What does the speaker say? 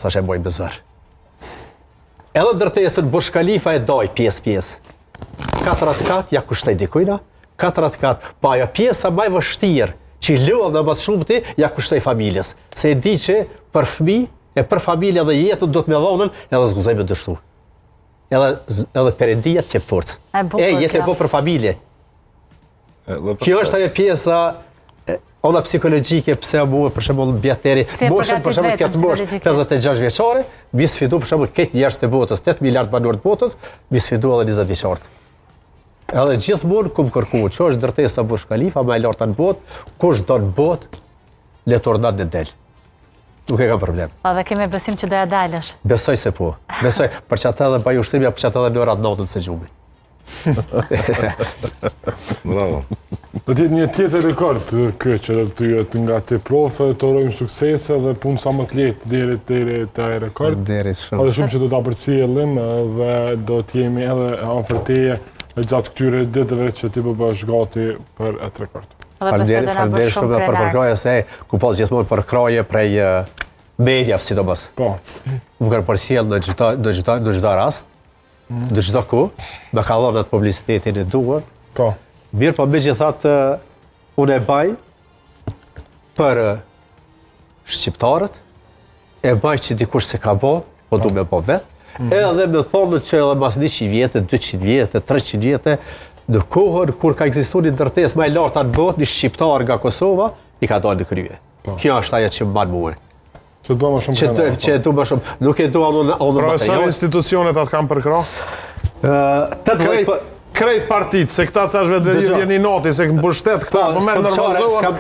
Thash e boj bezar. Edhe ndërtesën Burj Khalifa e doj pjesë. 4 ja kushtoj dikujna, 4 pa ajo pjesa më e vështirë që luan dhe mas shumë ti, ja kushtoj familjes. Se e di që për fëmijë e për familja dhe jetën do të me dhonën, edhe zguzoj me dështu. Edhe Perëndia të jep forcë. Jetë e po për familje. Kjo është ajo pjesa ona psikologjike, pse mua për shembull bjateri, moshën për shembull këtë moshë 56 vjeçare, mi sfidu për shembull këtë njerëz të botës, 8 miliard banor të botës, mi sfidu edhe 20 vjeçarët. Edhe gjithmonë kum kërku, që është ndërtesa Burj Khalifa më e larta në botë, kush do në botë, le tornat në del. Nuk e ka problem. Pa dhe kemi besim që doja dalësh. Besoj se po. Besoj, për që ata edhe pa ushtrimi, për që ata edhe në orat natën se gjumi. Bravo. Do t'jetë një tjetër rekord që do të jetë nga të profe, të urojmë suksese dhe punë sa më të lehtë deri te ai rekord. Deri shumë. Edhe shumë që do ta përcjellim dhe do të jemi edhe afër teje gjatë këtyre ditëve që ti po bësh gati për atë rekord. Faleminderit shumë për përkraje se ku pas gjithmonë përkraje prej mediave sidomos. Po. Më kanë përcjell në çdo rast, në çdo kohë, me ka dhënë atë publicitetin e duhur. Po. Mirë, po megjithatë unë e baj për shqiptarët, e baj që dikush se ka bë, po du me bë vetë, edhe me thonë që edhe mas 100 vjetë, 200 vjetë, 300 vjetë, në kohën kur ka ekzistuar një ndërtesë më e larta në botë, një shqiptar nga Kosova, i ka dalë në krye. Kjo është ajo që më ban mua. Që të bëmë shumë krenar. Që të bëmë shumë. Nuk e dua unë Profesor, institucionet atë kam përkrah? Krejt partit, se këta thash vetë vjen i noti, se mbështet këta, po merr normalizohen.